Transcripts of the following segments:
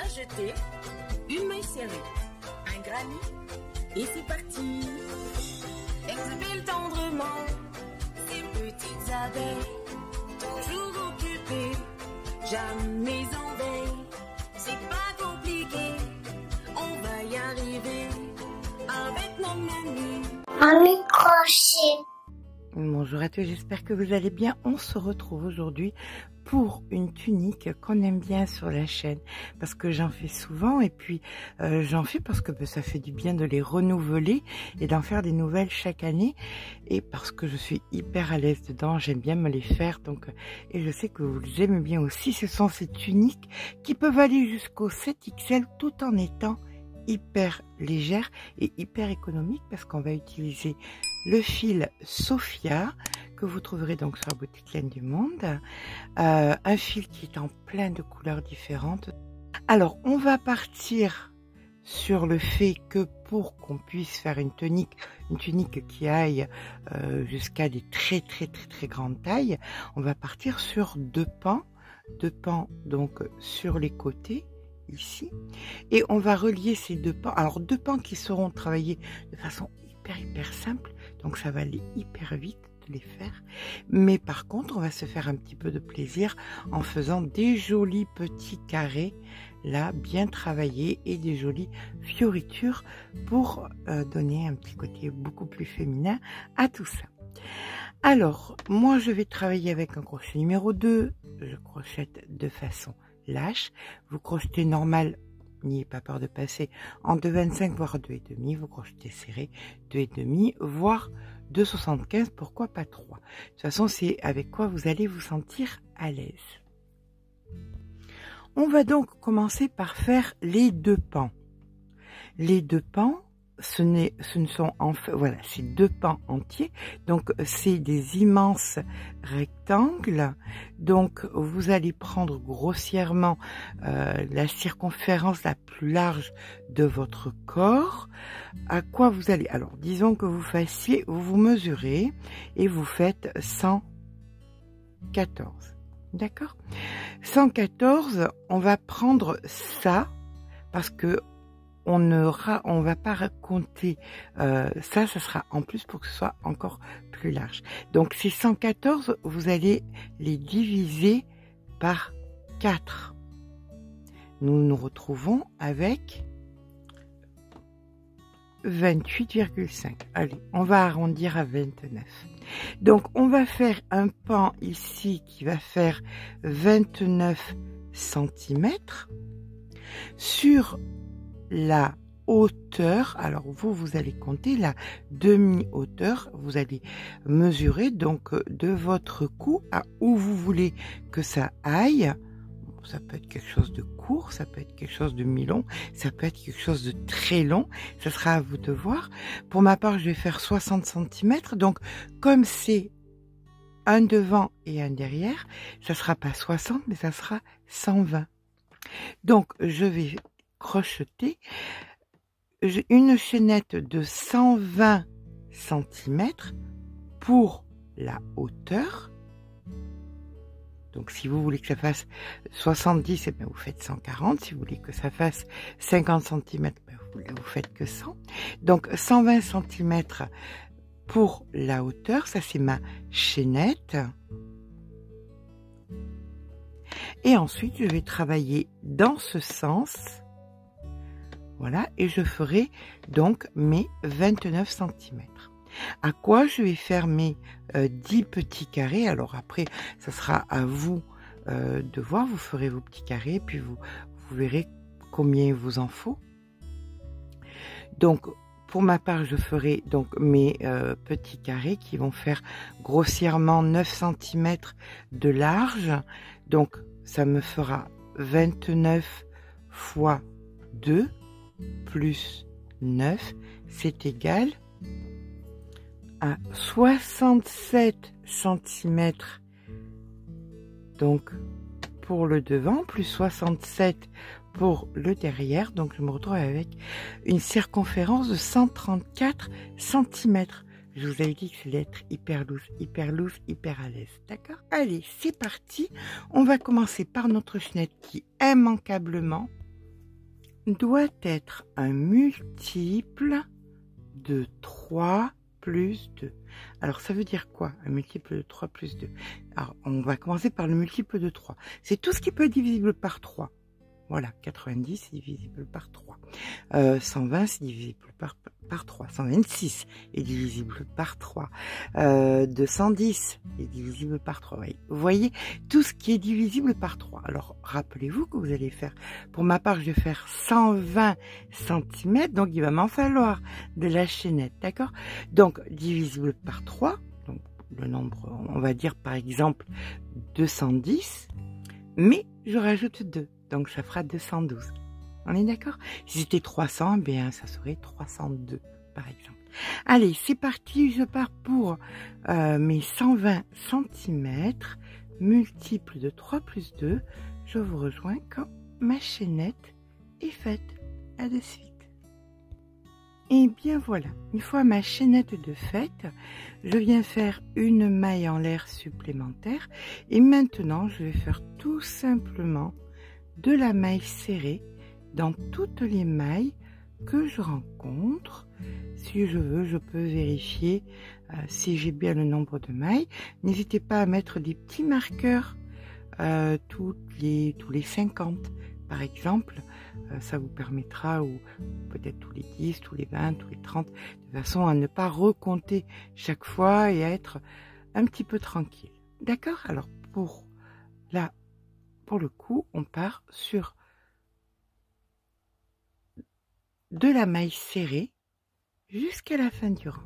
jeter, une main serrée, un granit, et c'est parti. Exhibile tendrement ces petites abeilles, toujours occupées, jamais en veille. C'est pas compliqué, on va y arriver avec nos menus. Un micro-chip. Bonjour à tous, j'espère que vous allez bien. On se retrouve aujourd'hui pour une tunique qu'on aime bien sur la chaîne parce que j'en fais souvent et puis j'en fais parce que ça fait du bien de les renouveler et d'en faire des nouvelles chaque année et parce que je suis hyper à l'aise dedans, j'aime bien me les faire donc et je sais que vous les aimez bien aussi. Ce sont ces tuniques qui peuvent aller jusqu'au 7XL tout en étant hyper légère et hyper économique parce qu'on va utiliser le fil Sophia que vous trouverez donc sur la boutique Laine du Monde, un fil qui est en plein de couleurs différentes. Alors on va partir sur le fait que pour qu'on puisse faire une tunique qui aille jusqu'à des très grandes tailles, on va partir sur deux pans donc sur les côtés ici, et on va relier ces deux pans. Alors deux pans qui seront travaillés de façon hyper simple, donc ça va aller hyper vite de les faire, mais par contre on va se faire un petit peu de plaisir en faisant des jolis petits carrés là bien travaillés et des jolies fioritures pour donner un petit côté beaucoup plus féminin à tout ça. Alors moi je vais travailler avec un crochet numéro 2, je crochette de façon lâche, vous crochetez normal, n'ayez pas peur de passer en 2,25 voire 2,5, vous crochetez serré 2,5 voire 2,75, pourquoi pas 3. De toute façon c'est avec quoi vous allez vous sentir à l'aise. On va donc commencer par faire les deux pans. Les deux pans, ce ne sont en fait, voilà, c'est deux pans entiers, donc c'est des immenses rectangles, donc vous allez prendre grossièrement la circonférence la plus large de votre corps. À quoi vous allez, alors disons que vous vous mesurez et vous faites 114, d'accord. 114, on va prendre ça parce que on va pas raconter ça sera en plus pour que ce soit encore plus large. Donc ces 114, vous allez les diviser par 4. Nous nous retrouvons avec 28,5. Allez, on va arrondir à 29. Donc on va faire un pan ici qui va faire 29 cm sur la hauteur. Alors vous allez compter la demi-hauteur, vous allez mesurer donc de votre cou à où vous voulez que ça aille. Ça peut être quelque chose de court, ça peut être quelque chose de mi-long, ça peut être quelque chose de très long, ça sera à vous de voir. Pour ma part je vais faire 60 cm, donc comme c'est un devant et un derrière, ça sera pas 60 mais ça sera 120. Donc je vais crocheter une chaînette de 120 cm pour la hauteur. Donc si vous voulez que ça fasse 70, eh bien, vous faites 140. Si vous voulez que ça fasse 50 cm, vous faites que 100. Donc 120 cm pour la hauteur, ça c'est ma chaînette. Et ensuite je vais travailler dans ce sens. Voilà, et je ferai donc mes 29 cm. À quoi je vais faire mes 10 petits carrés. Alors après, ça sera à vous de voir. Vous ferez vos petits carrés, puis vous verrez combien il vous en faut. Donc, pour ma part, je ferai donc mes petits carrés qui vont faire grossièrement 9 cm de large. Donc, ça me fera 29 fois 2 plus 9, c'est égal à 67 cm donc pour le devant, plus 67 pour le derrière. Donc je me retrouve avec une circonférence de 134 cm. Je vous avais dit que c'est être hyper loose, hyper à l'aise. D'accord? Allez, c'est parti. On va commencer par notre chaînette qui immanquablement doit être un multiple de 3 plus 2. Alors, ça veut dire quoi, un multiple de 3 plus 2? Alors, on va commencer par le multiple de 3. C'est tout ce qui peut être divisible par 3. Voilà, 90 c'est divisible par 3. 120 c'est divisible par 3. 126 est divisible par 3. 210 est divisible par 3. Vous voyez, tout ce qui est divisible par 3. Alors, rappelez-vous que vous allez faire, pour ma part, je vais faire 120 cm, donc il va m'en falloir de la chaînette, d'accord? Donc, divisible par 3, donc le nombre, on va dire par exemple 210, mais je rajoute 2. Donc, ça fera 212. On est d'accord? Si c'était 300, bien, ça serait 302, par exemple. Allez, c'est parti. Je pars pour mes 120 cm, multiple de 3 plus 2. Je vous rejoins quand ma chaînette est faite. À de suite. Et bien voilà, une fois ma chaînette de faite, je viens faire une maille en l'air supplémentaire. Et maintenant, je vais faire tout simplement de la maille serrée dans toutes les mailles que je rencontre. Si je veux, je peux vérifier si j'ai bien le nombre de mailles. N'hésitez pas à mettre des petits marqueurs tous les 50 par exemple. Ça vous permettra, ou peut-être tous les 10, tous les 20, tous les 30, de façon à ne pas recompter chaque fois et à être un petit peu tranquille. D'accord? Alors pour le coup, on part sur de la maille serrée jusqu'à la fin du rang.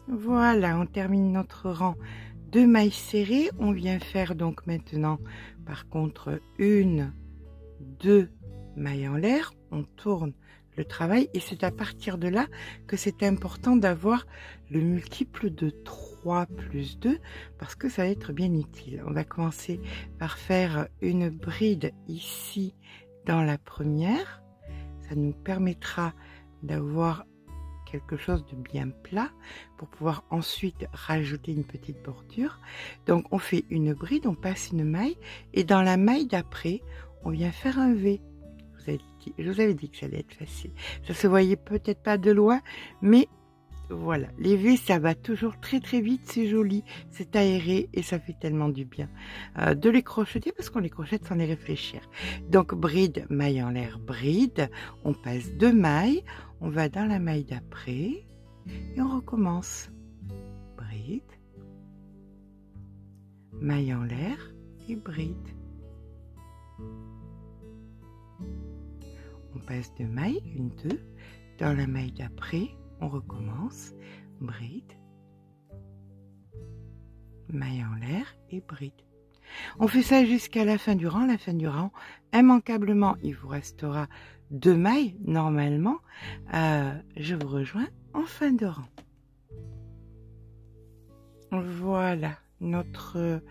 Voilà, on termine notre rang de mailles serrées. On vient faire donc maintenant, par contre, 1, 2 mailles en l'air. On tourne le travail et c'est à partir de là que c'est important d'avoir le multiple de 3 plus 2 parce que ça va être bien utile. On va commencer par faire une bride ici dans la première. Ça nous permettra d'avoir quelque chose de bien plat pour pouvoir ensuite rajouter une petite bordure. Donc on fait une bride, on passe une maille et dans la maille d'après, on vient faire un V. Je vous avais dit que ça allait être facile. Ça se voyait peut-être pas de loin, mais voilà. Les V, ça va toujours très très vite, c'est joli, c'est aéré et ça fait tellement du bien de les crocheter parce qu'on les crochette sans les réfléchir. Donc bride, maille en l'air, bride, on passe 2 mailles, on va dans la maille d'après et on recommence. Bride, maille en l'air et bride. On passe 2 mailles, 1, 2, dans la maille d'après, on recommence, bride, maille en l'air et bride. On fait ça jusqu'à la fin du rang. La fin du rang, immanquablement, il vous restera 2 mailles, normalement. Je vous rejoins en fin de rang. Voilà, notre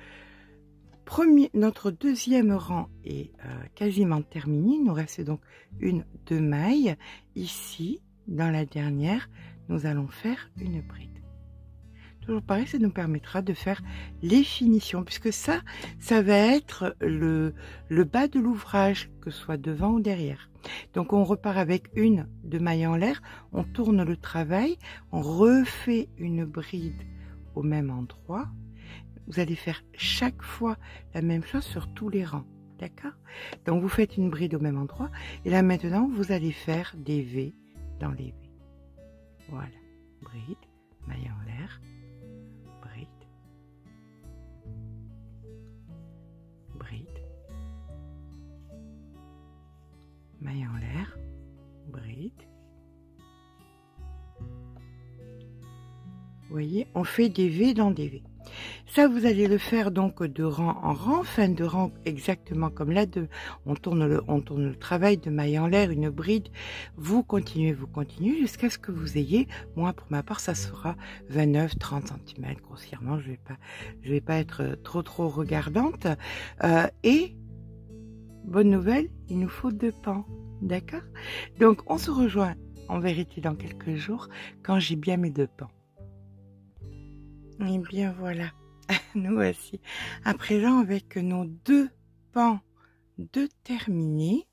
deuxième rang est quasiment terminé. Il nous reste donc 1, 2 mailles. Ici, dans la dernière, nous allons faire une bride. Toujours pareil, ça nous permettra de faire les finitions, puisque ça va être le bas de l'ouvrage, que ce soit devant ou derrière. Donc on repart avec 1, 2 mailles en l'air, on tourne le travail, on refait une bride au même endroit. Vous allez faire chaque fois la même chose sur tous les rangs, d'accord? Donc vous faites une bride au même endroit, et là maintenant vous allez faire des V dans les V. Voilà, bride, maille en l'air, bride, bride, maille en l'air, bride. Vous voyez, on fait des V dans des V. Ça, vous allez le faire donc de rang en rang, fin de rang exactement comme là. On tourne le travail de maille en l'air, une bride. Vous continuez jusqu'à ce que vous ayez, moi pour ma part, ça sera 29-30 cm grossièrement. Je vais pas être trop regardante. Et bonne nouvelle, il nous faut 2 pans, d'accord? Donc on se rejoint en vérité dans quelques jours quand j'ai bien mes 2 pans. Et bien voilà, nous voici à présent avec nos 2 pans de terminés.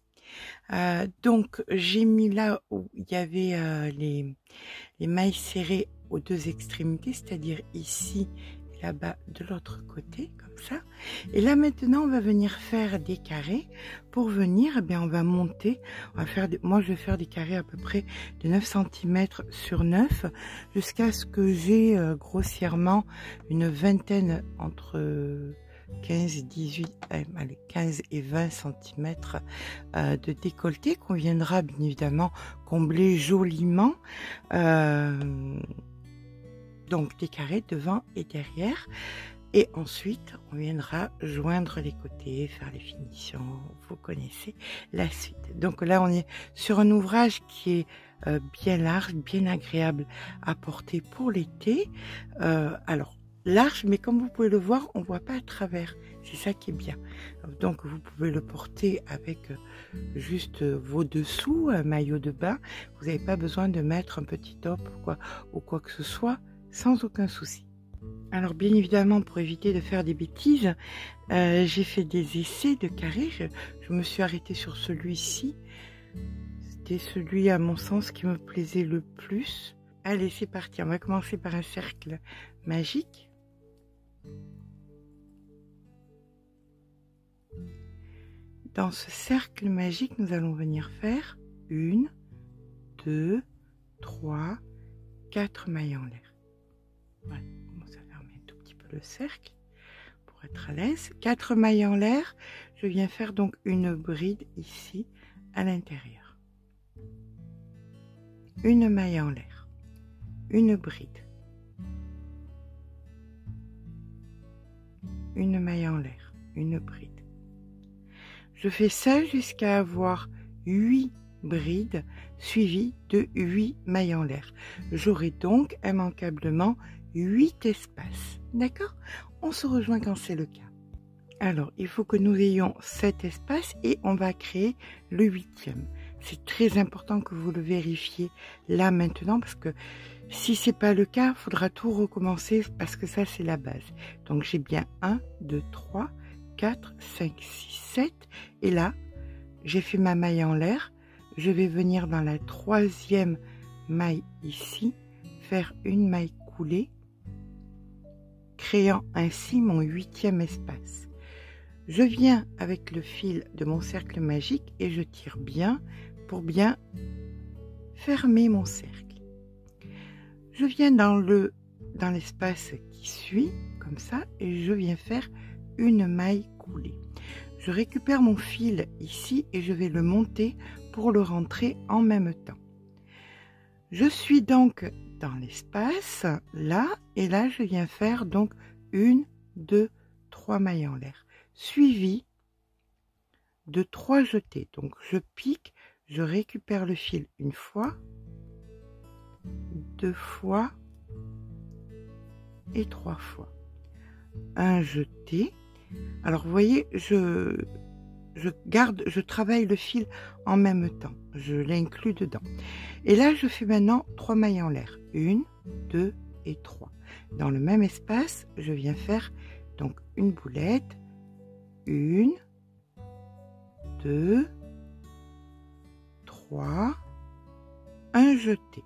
Donc j'ai mis là où il y avait les mailles serrées aux deux extrémités, c'est-à-dire ici et là-bas de l'autre côté, comme ça. Et là maintenant on va venir faire des carrés. Pour venir, eh bien, on va monter, on va faire moi je vais faire des carrés à peu près de 9 cm sur 9 jusqu'à ce que j'ai grossièrement une vingtaine entre 15, 18, allez, 15 et 20 cm de décolleté qu'on viendra bien évidemment combler joliment. Donc des carrés devant et derrière. Et ensuite, on viendra joindre les côtés, faire les finitions. Vous connaissez la suite. Donc là, on est sur un ouvrage qui est bien large, bien agréable à porter pour l'été. Alors, large, mais comme vous pouvez le voir, on ne voit pas à travers. C'est ça qui est bien. Donc, vous pouvez le porter avec juste vos dessous, un maillot de bain. Vous n'avez pas besoin de mettre un petit top ou quoi que ce soit, sans aucun souci. Alors bien évidemment, pour éviter de faire des bêtises, j'ai fait des essais de carrés. Je me suis arrêtée sur celui-ci. C'était celui à mon sens qui me plaisait le plus. Allez, c'est parti. On va commencer par un cercle magique. Dans ce cercle magique, nous allons venir faire 1, 2, 3, 4 mailles en l'air. Voilà. Le cercle pour être à l'aise. 4 mailles en l'air, je viens faire donc une bride ici à l'intérieur. Une maille en l'air, une bride, une maille en l'air, une bride. Je fais ça jusqu'à avoir 8 brides suivies de 8 mailles en l'air. J'aurai donc immanquablement 8 espaces. D'accord? On se rejoint quand c'est le cas. Alors, il faut que nous ayons 7 espaces et on va créer le 8e. C'est très important que vous le vérifiez là maintenant parce que si c'est pas le cas, il faudra tout recommencer parce que ça, c'est la base. Donc, j'ai bien 1, 2, 3, 4, 5, 6, 7. Et là, j'ai fait ma maille en l'air. Je vais venir dans la 3e maille ici, faire une maille coulée, créant ainsi mon 8e espace. Je viens avec le fil de mon cercle magique et je tire bien pour bien fermer mon cercle. Je viens dans l'espace qui suit, comme ça, et je viens faire une maille coulée. Je récupère mon fil ici et je vais le monter pour le rentrer en même temps. Je suis donc dans l'espace, là, et là, je viens faire donc 1, 2, 3 mailles en l'air, suivi de 3 jetés. Donc, je pique, je récupère le fil une fois, 2 fois et 3 fois. Un jeté. Alors, vous voyez, je travaille le fil en même temps. Je l'inclus dedans. Et là, je fais maintenant 3 mailles en l'air. 1, 2 et 3. Dans le même espace, je viens faire donc une boulette. 1, 2, 3, un jeté.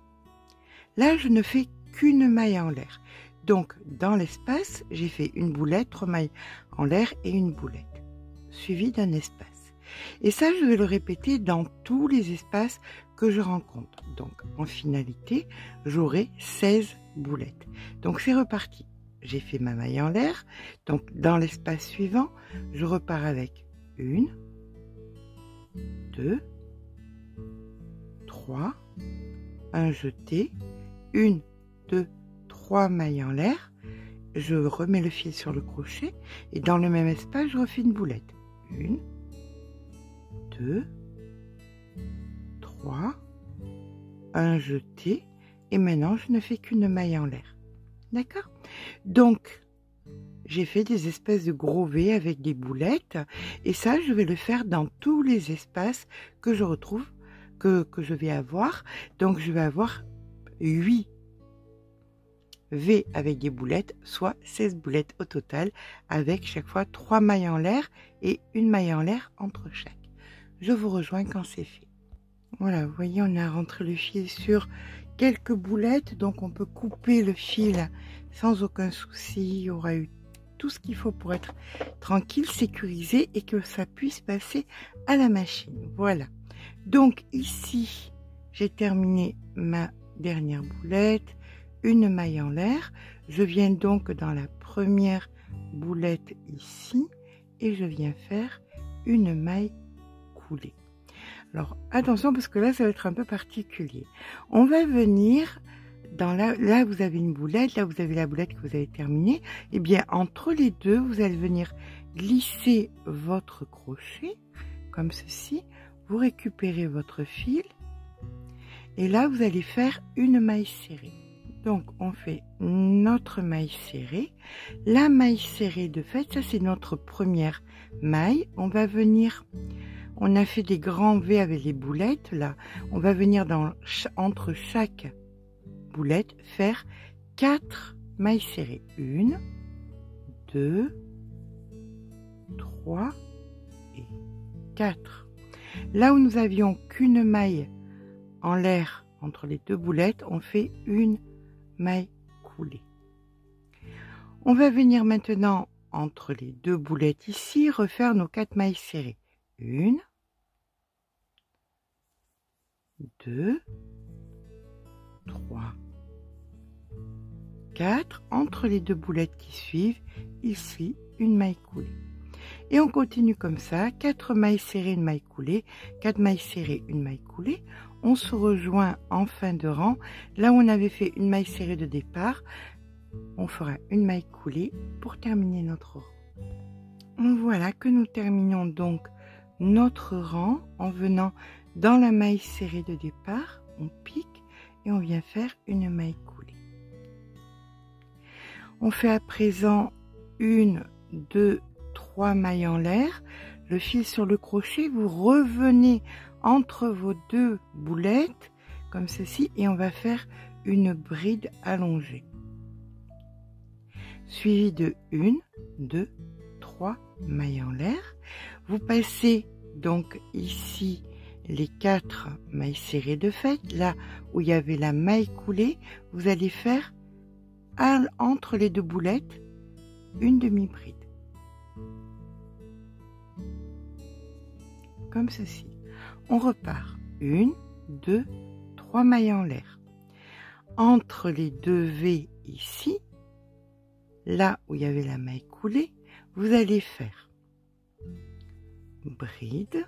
Là, je ne fais qu'une maille en l'air. Donc, dans l'espace, j'ai fait une boulette, 3 mailles en l'air et une boulette, suivie d'un espace. Et ça, je vais le répéter dans tous les espaces que je rencontre. Donc, en finalité, j'aurai 16 boulettes. Donc, c'est reparti. J'ai fait ma maille en l'air. Donc, dans l'espace suivant, je repars avec 1, 2, 3, un jeté, 1, 2, 3 mailles en l'air. Je remets le fil sur le crochet et dans le même espace, je refais une boulette. 1, 2, 3, un jeté et maintenant je ne fais qu'une maille en l'air. D'accord? Donc, j'ai fait des espèces de gros V avec des boulettes et ça, je vais le faire dans tous les espaces que je retrouve, que je vais avoir. Donc, je vais avoir 8 V avec des boulettes, soit 16 boulettes au total, avec chaque fois 3 mailles en l'air et une maille en l'air entre chaque. Je vous rejoins quand c'est fait. Voilà, vous voyez, on a rentré le fil sur quelques boulettes, donc on peut couper le fil sans aucun souci. Il y aura eu tout ce qu'il faut pour être tranquille, sécurisé et que ça puisse passer à la machine. Voilà. Donc ici, j'ai terminé ma dernière boulette, une maille en l'air. Je viens donc dans la première boulette ici et je viens faire une maille coulée. Alors attention parce que là ça va être un peu particulier. On va venir dans là vous avez une boulette, là vous avez la boulette que vous avez terminée. Et bien entre les deux, vous allez venir glisser votre crochet comme ceci. Vous récupérez votre fil et là vous allez faire une maille serrée. Donc on fait notre maille serrée. La maille serrée de fait, ça c'est notre première maille. On va venir, on a fait des grands V avec les boulettes là. On va venir entre chaque boulette faire 4 mailles serrées. 1, 2, 3 et 4. Là où nous avions qu'une maille en l'air entre les deux boulettes, on fait une maille coulée. On va venir maintenant entre les deux boulettes ici refaire nos 4 mailles serrées. 1, 2, 3, 4. Entre les deux boulettes qui suivent, ici une maille coulée. Et on continue comme ça, 4 mailles serrées, une maille coulée, 4 mailles serrées, une maille coulée. On se rejoint en fin de rang. Là où on avait fait une maille serrée de départ, on fera une maille coulée pour terminer notre rang. Voilà que nous terminons donc notre rang en venant dans la maille serrée de départ. On pique et on vient faire une maille coulée. On fait à présent 1, 2, 3 mailles en l'air. Le fil sur le crochet, vous revenez entre vos deux boulettes comme ceci et on va faire une bride allongée suivie de 1, 2, 3 mailles en l'air. Vous passez donc ici les 4 mailles serrées de fait. Là où il y avait la maille coulée, vous allez faire entre les deux boulettes une demi-bride comme ceci. On repart 1, 2, 3 mailles en l'air. Entre les deux V ici, là où il y avait la maille coulée, vous allez faire bride,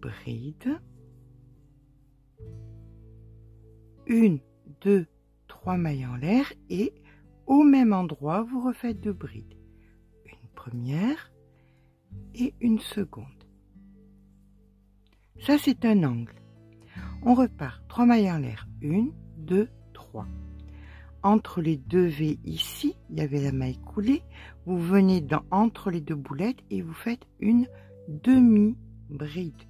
bride, 1, 2, 3 mailles en l'air et au même endroit, vous refaites 2 brides. Une première et une seconde. Ça, c'est un angle. On repart 3 mailles en l'air. 1, 2, 3. Entre les deux V ici, il y avait la maille coulée. Vous venez entre les deux boulettes et vous faites une demi-bride.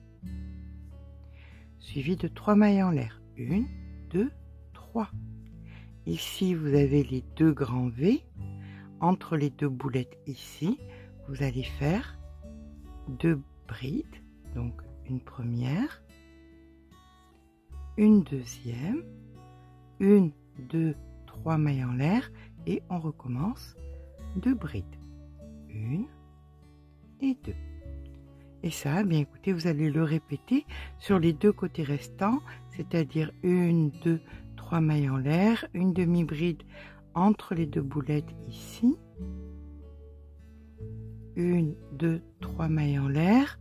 Suivi de 3 mailles en l'air. 1, 2, 3. Ici, vous avez les deux grands V. Entre les deux boulettes ici, vous allez faire 2 brides. Donc, une première, une deuxième, 1, 2, 3 mailles en l'air et on recommence 2 brides. 1 et 2. Et ça, bien écoutez, vous allez le répéter sur les deux côtés restants, c'est-à-dire 1, 2, 3 mailles en l'air, une demi-bride entre les deux boulettes ici, 1, 2, 3 mailles en l'air,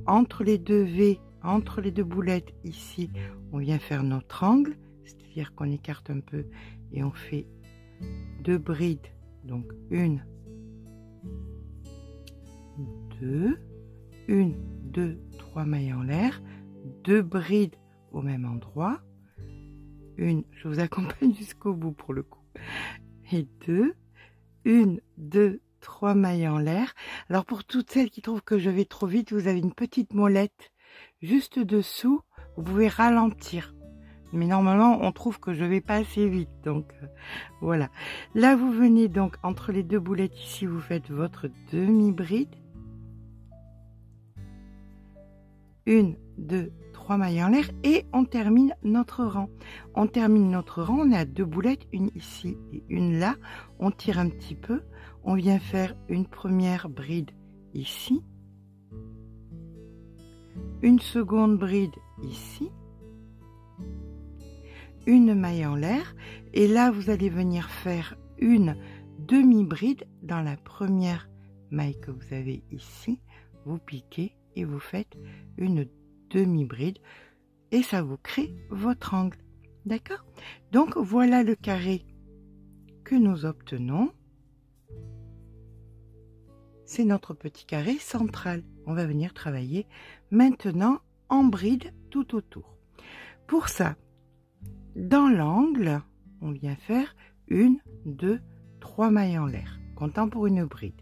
entre les deux V, entre les deux boulettes ici, on vient faire notre angle, c'est-à-dire qu'on écarte un peu et on fait 2 brides, donc 1, 2, 1, 2, 3 mailles en l'air, 2 brides au même endroit, je vous accompagne jusqu'au bout pour le coup, et 2, 1, 2, 3 mailles en l'air. Alors pour toutes celles qui trouvent que je vais trop vite, vous avez une petite molette juste dessous, vous pouvez ralentir. Mais normalement, on trouve que je vais pas assez vite, donc voilà. Là, vous venez donc entre les deux boulettes ici, vous faites votre demi-bride. 1, 2, 3 mailles en l'air et on termine notre rang. On termine notre rang, on a 2 boulettes, une ici et une là. On tire un petit peu, on vient faire une première bride ici, une seconde bride ici, une maille en l'air et là vous allez venir faire une demi-bride dans la première maille que vous avez ici. Vous piquez et vous faites une demi-bride et ça vous crée votre angle. D'accord? Donc voilà le carré que nous obtenons. C'est notre petit carré central. On va venir travailler maintenant en bride tout autour. Pour ça, dans l'angle, on vient faire 1, 2, 3 mailles en l'air, comptant pour une bride.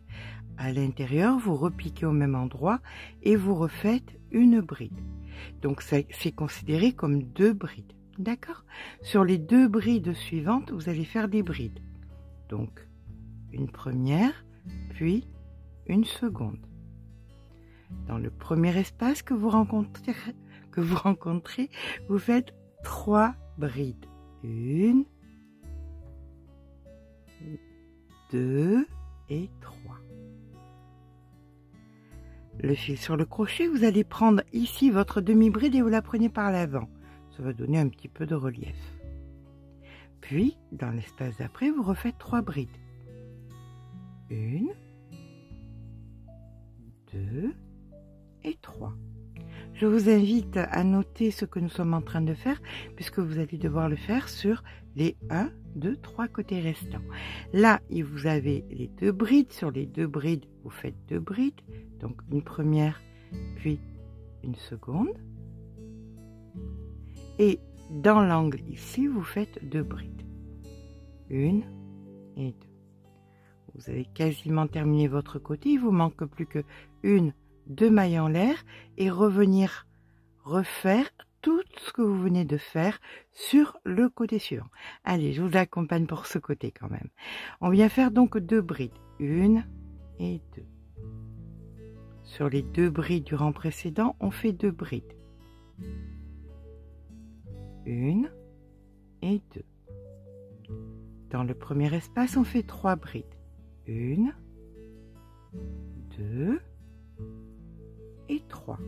À l'intérieur, vous repiquez au même endroit et vous refaites une bride. Donc c'est considéré comme 2 brides. D'accord? Sur les 2 brides suivantes, vous allez faire des brides. Donc une première, puis une seconde. Dans le premier espace que vous rencontrez, vous faites 3 brides. 1, 2 et 3. Le fil sur le crochet, vous allez prendre ici votre demi-bride et vous la prenez par l'avant. Ça va donner un petit peu de relief. Puis, dans l'espace d'après, vous refaites 3 brides. 1, 2 et 3. Je vous invite à noter ce que nous sommes en train de faire, puisque vous allez devoir le faire sur les 1, 2, 3 côtés restants. Là, vous avez les 2 brides. Sur les 2 brides, vous faites 2 brides. Donc une première, puis une seconde. Et dans l'angle ici, vous faites 2 brides. 1 et 2. Vous avez quasiment terminé votre côté. Il vous manque plus que 1, 2 mailles en l'air et revenir refaire tout ce que vous venez de faire sur le côté suivant. Allez, je vous accompagne pour ce côté quand même. On vient faire donc 2 brides. 1 et 2. Sur les 2 brides du rang précédent, on fait 2 brides. 1 et 2. Dans le premier espace, on fait 3 brides. 1, 2 et 3.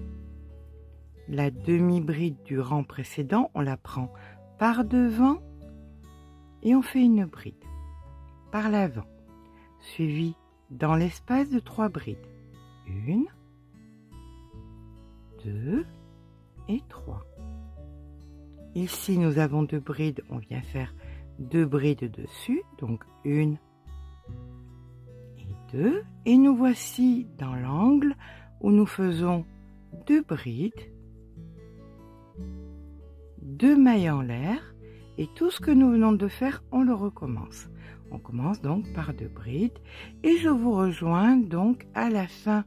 La demi-bride du rang précédent, on la prend par devant et on fait une bride par l'avant, suivie dans l'espace de 3 brides. 1, 2 et 3. Ici, nous avons 2 brides, on vient faire 2 brides dessus, donc 1 et 2. Et nous voici dans l'angle où nous faisons 2 brides, 2 mailles en l'air, et tout ce que nous venons de faire, on le recommence. On commence donc par 2 brides, et je vous rejoins donc à la fin.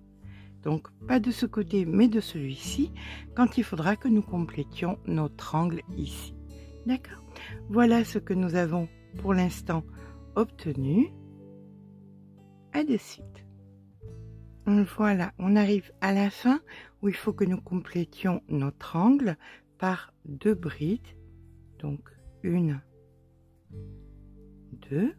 Donc pas de ce côté, mais de celui-ci, quand il faudra que nous complétions notre angle ici. D'accord? Voilà ce que nous avons pour l'instant obtenu. À de suite. Voilà, on arrive à la fin où il faut que nous complétions notre angle par 2 brides. Donc 1, 2,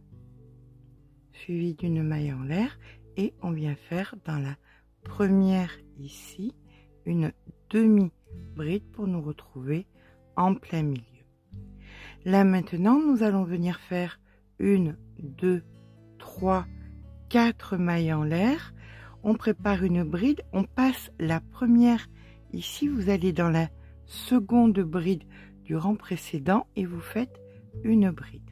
suivi d'une maille en l'air, et on vient faire dans la première ici une demi-bride pour nous retrouver en plein milieu. Là maintenant, nous allons venir faire 1, 2, 3, 4 mailles en l'air. On prépare une bride, on passe la première ici, vous allez dans la seconde bride du rang précédent et vous faites une bride.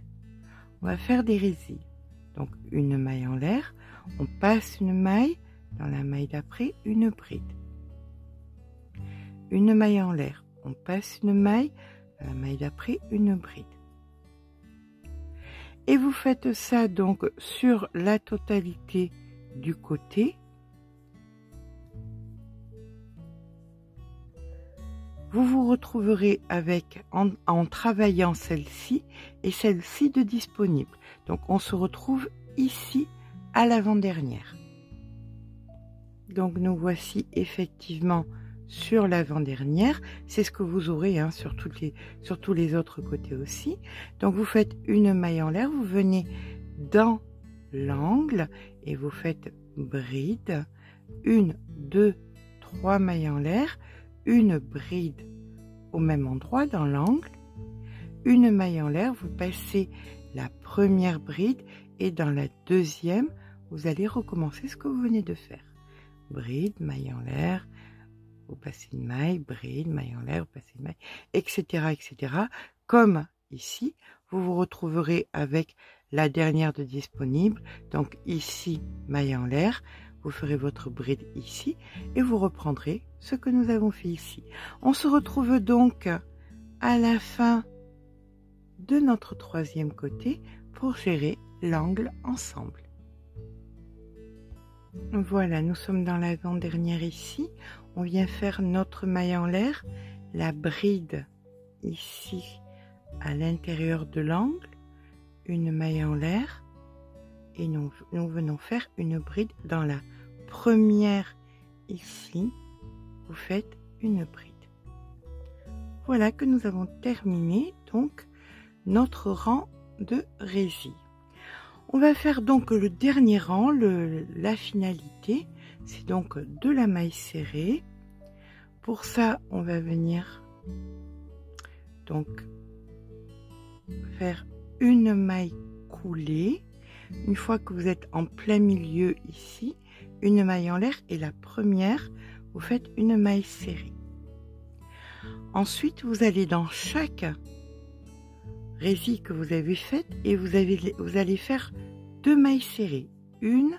On va faire des résilles. Donc une maille en l'air, on passe une maille, dans la maille d'après, une bride. Une maille en l'air, on passe une maille, dans la maille d'après, une bride. Et vous faites ça donc sur la totalité du côté. Vous vous retrouverez avec, en travaillant celle-ci et celle-ci de disponible. Donc on se retrouve ici à l'avant-dernière. Donc nous voici effectivement sur l'avant-dernière. C'est ce que vous aurez hein, sur tous les autres côtés aussi. Donc vous faites une maille en l'air, vous venez dans l'angle et vous faites bride, 1, 2, 3 mailles en l'air, une bride au même endroit dans l'angle, une maille en l'air, vous passez la première bride et dans la deuxième, vous allez recommencer ce que vous venez de faire. Bride, maille en l'air, vous passez une maille, bride, maille en l'air, vous passez une maille, etc., etc. Comme ici, vous vous retrouverez avec la dernière de disponible. Donc ici, maille en l'air, vous ferez votre bride ici et vous reprendrez ce que nous avons fait ici. On se retrouve donc à la fin de notre troisième côté pour gérer l'angle ensemble. Voilà, nous sommes dans l'avant-dernière ici. On vient faire notre maille en l'air, la bride ici à l'intérieur de l'angle, une maille en l'air et nous venons faire une bride dans la première ici. Vous faites une bride. Voilà que nous avons terminé donc notre rang de résille. On va faire donc le dernier rang, la finalité, c'est donc de la maille serrée. Pour ça, on va venir donc faire une maille coulée. Une fois que vous êtes en plein milieu ici, une maille en l'air et la première, vous faites une maille serrée. Ensuite, vous allez dans chaque résille que vous avez faite et vous allez faire 2 mailles serrées, 1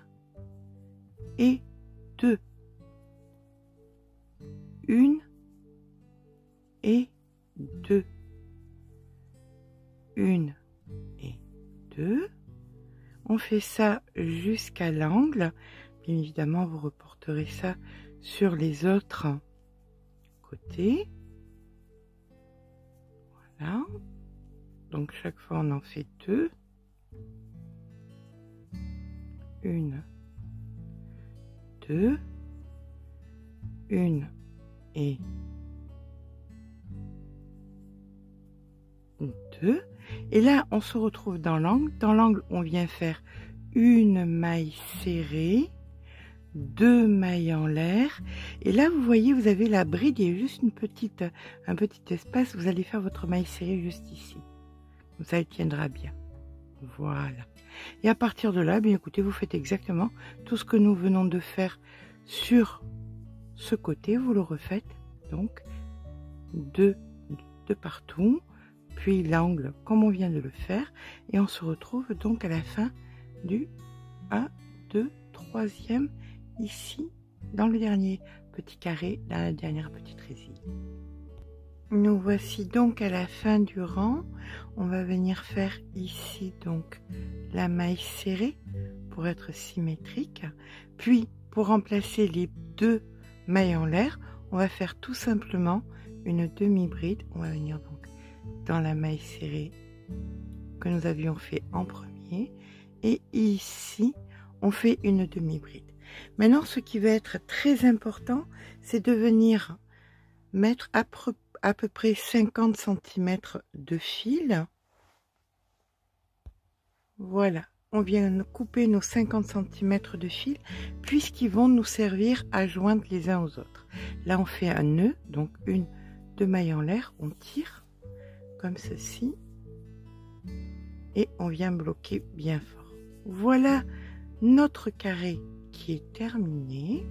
et 2, 1 et 2, 1 et 2. On fait ça jusqu'à l'angle. Bien évidemment, vous reporterez ça sur les autres côtés. Voilà. Donc chaque fois on en fait 2. 1, 2, 1 et 2. Et là on se retrouve dans l'angle. Dans l'angle on vient faire une maille serrée, 2 mailles en l'air. Et là vous voyez, vous avez la bride, il y a juste un petit espace. Vous allez faire votre maille serrée juste ici. Comme ça, elle tiendra bien. Voilà. Et à partir de là, bien écoutez, vous faites exactement tout ce que nous venons de faire sur ce côté. Vous le refaites donc de partout, puis l'angle comme on vient de le faire. Et on se retrouve donc à la fin du 1, 2, 3e ici, dans le dernier petit carré, dans la dernière petite résille. Nous voici donc à la fin du rang. On va venir faire ici donc la maille serrée pour être symétrique. Puis pour remplacer les 2 mailles en l'air, on va faire tout simplement une demi-bride. On va venir donc dans la maille serrée que nous avions fait en premier. Et ici, on fait une demi-bride. Maintenant, ce qui va être très important, c'est de venir mettre à peu près 50 cm de fil. Voilà, on vient couper nos 50 cm de fil puisqu'ils vont nous servir à joindre les uns aux autres. Là on fait un nœud, donc 2 mailles en l'air, on tire comme ceci et on vient bloquer bien fort. Voilà notre carré qui est terminé.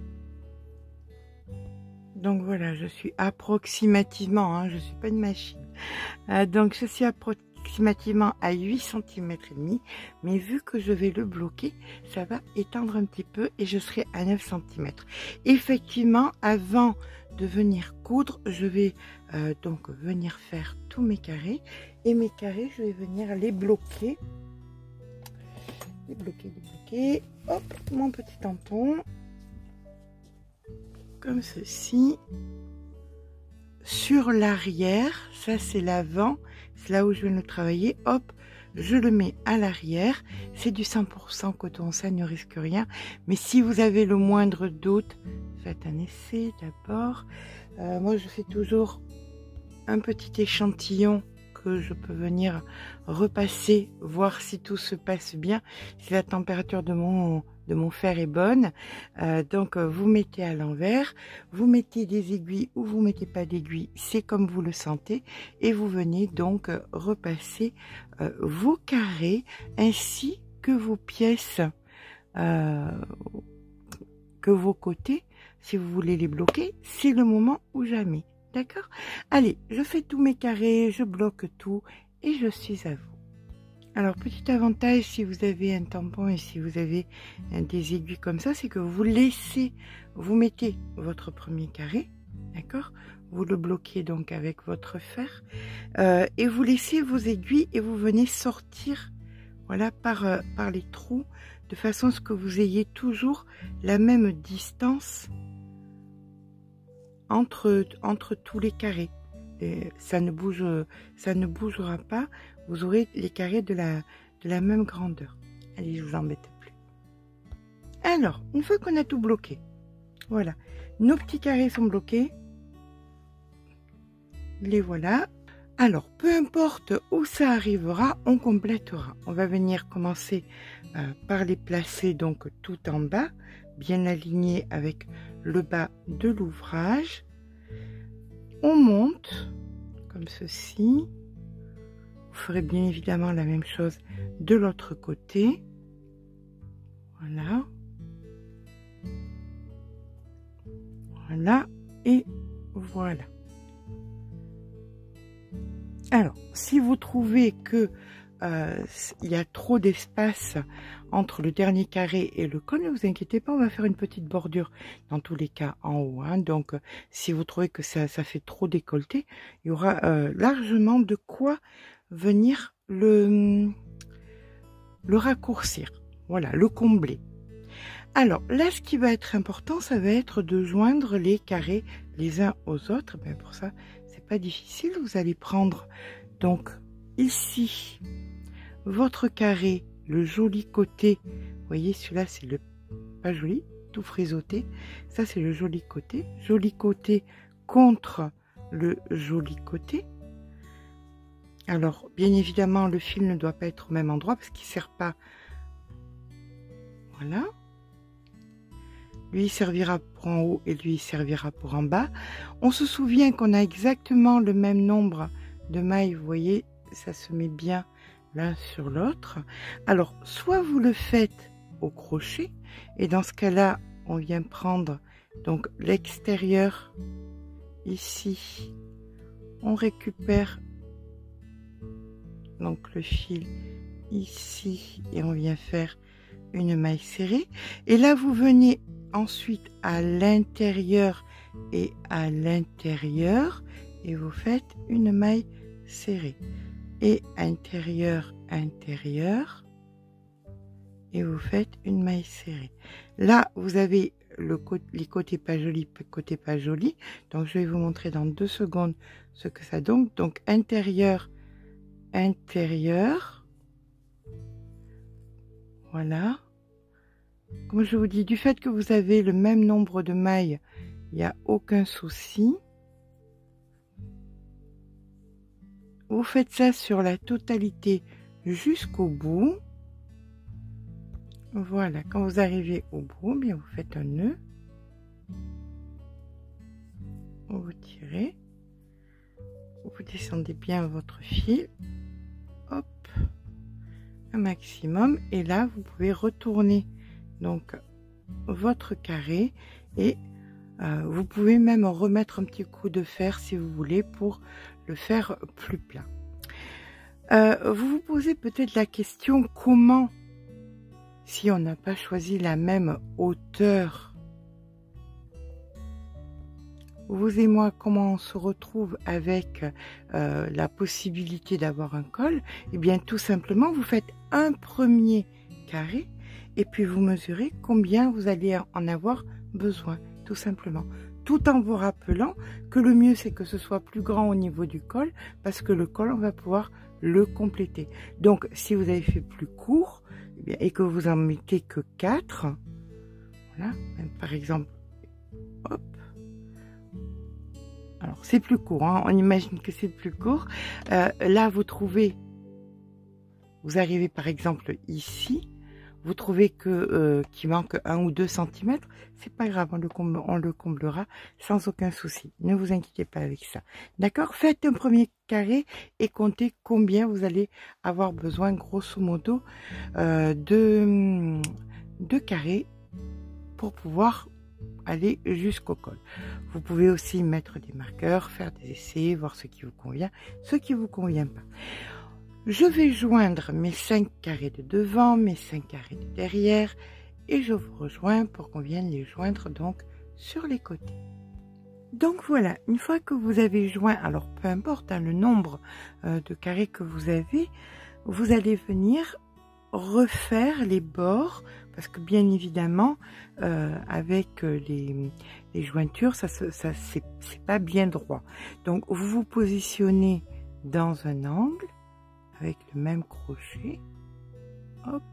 Donc voilà, je suis approximativement, hein, je ne suis pas une machine, donc je suis approximativement à 8 cm et demi, mais vu que je vais le bloquer, ça va étendre un petit peu et je serai à 9 cm. Effectivement, avant de venir coudre, je vais donc venir faire tous mes carrés, et mes carrés, je vais venir les bloquer. Les bloquer, hop, mon petit tampon. Comme ceci, sur l'arrière, ça c'est l'avant, c'est là où je vais le travailler, hop, je le mets à l'arrière. C'est du 100% coton, ça ne risque rien. Mais si vous avez le moindre doute, faites un essai d'abord. Moi, je fais toujours un petit échantillon que je peux venir repasser, voir si tout se passe bien, si la température de mon fer est bonne. Donc vous mettez à l'envers, vous mettez des aiguilles ou vous mettez pas d'aiguilles, c'est comme vous le sentez, et vous venez donc repasser vos carrés ainsi que vos pièces, que vos côtés. Si vous voulez les bloquer, c'est le moment ou jamais. D'accord? Allez, je fais tous mes carrés, je bloque tout et je suis à vous. Alors, petit avantage, si vous avez un tampon et si vous avez des aiguilles comme ça, c'est que vous laissez, vous mettez votre premier carré, d'accord? Vous le bloquez donc avec votre fer et vous laissez vos aiguilles et vous venez sortir, voilà, par les trous, de façon à ce que vous ayez toujours la même distance entre tous les carrés. Et ça ne bougera pas. Vous aurez les carrés de la même grandeur. Allez, je vous embête plus. Alors, une fois qu'on a tout bloqué, voilà, nos petits carrés sont bloqués. Les voilà. Alors, peu importe où ça arrivera, on complétera. On va venir commencer par les placer donc tout en bas, bien alignés avec le bas de l'ouvrage. On monte comme ceci. Vous ferez bien évidemment la même chose de l'autre côté. Voilà. Voilà et voilà. Alors, si vous trouvez que il y a trop d'espace entre le dernier carré et le col, ne vous inquiétez pas, on va faire une petite bordure dans tous les cas en haut. Hein. Donc, si vous trouvez que ça fait trop décolleté, il y aura largement de quoi venir le raccourcir. Voilà, le combler. Alors, là, ce qui va être important, ça va être de joindre les carrés les uns aux autres. Ben, pour ça, c'est pas difficile. Vous allez prendre donc ici votre carré, le joli côté. Vous voyez, celui-là, c'est le pas joli, tout frisotté. Ça, c'est le joli côté. Joli côté contre le joli côté. Alors, bien évidemment, le fil ne doit pas être au même endroit parce qu'il ne sert pas. Voilà. Lui, il servira pour en haut et lui, il servira pour en bas. On se souvient qu'on a exactement le même nombre de mailles. Vous voyez, ça se met bien l'un sur l'autre. Alors, soit vous le faites au crochet, et dans ce cas-là, on vient prendre donc l'extérieur ici. On récupère donc le fil ici et on vient faire une maille serrée. Et là, vous venez ensuite à l'intérieur et à l'intérieur et vous faites une maille serrée. Et intérieur, intérieur, et vous faites une maille serrée. Là, vous avez les côtés pas jolis, côté pas jolis. Donc, je vais vous montrer dans 2 secondes ce que ça donne. Donc, intérieur, intérieur. Voilà. Comme je vous dis, du fait que vous avez le même nombre de mailles, il n'y a aucun souci. Vous faites ça sur la totalité jusqu'au bout. Voilà, quand vous arrivez au bout, bien vous faites un nœud. Vous tirez. Vous descendez bien votre fil. Hop. Un maximum. Et là, vous pouvez retourner donc votre carré et vous pouvez même remettre un petit coup de fer si vous voulez pour le faire plus plat. Vous vous posez peut-être la question comment, si on n'a pas choisi la même hauteur, vous et moi, comment on se retrouve avec la possibilité d'avoir un col? Eh bien, tout simplement, vous faites un premier carré et puis vous mesurez combien vous allez en avoir besoin, tout simplement. Tout en vous rappelant que le mieux, c'est que ce soit plus grand au niveau du col, parce que le col, on va pouvoir le compléter. Donc, si vous avez fait plus court, eh bien, et que vous en mettez que 4, voilà, par exemple, hop. Alors, c'est plus court, hein, on imagine que c'est plus court. Là, vous trouvez, vous arrivez par exemple ici, vous trouvez que qu'il manque 1 ou 2 cm, c'est pas grave, on le comblera sans aucun souci. Ne vous inquiétez pas avec ça. D'accord? Faites un premier carré et comptez combien vous allez avoir besoin, grosso modo, de carrés pour pouvoir aller jusqu'au col. Vous pouvez aussi mettre des marqueurs, faire des essais, voir ce qui vous convient, ce qui vous convient pas. Je vais joindre mes 5 carrés de devant, mes 5 carrés de derrière, et je vous rejoins pour qu'on vienne les joindre donc sur les côtés. Donc voilà, une fois que vous avez joint, alors peu importe hein, le nombre de carrés que vous avez, vous allez venir refaire les bords, parce que bien évidemment avec les jointures, ça c'est pas bien droit. Donc vous vous positionnez dans un angle avec le même crochet, hop,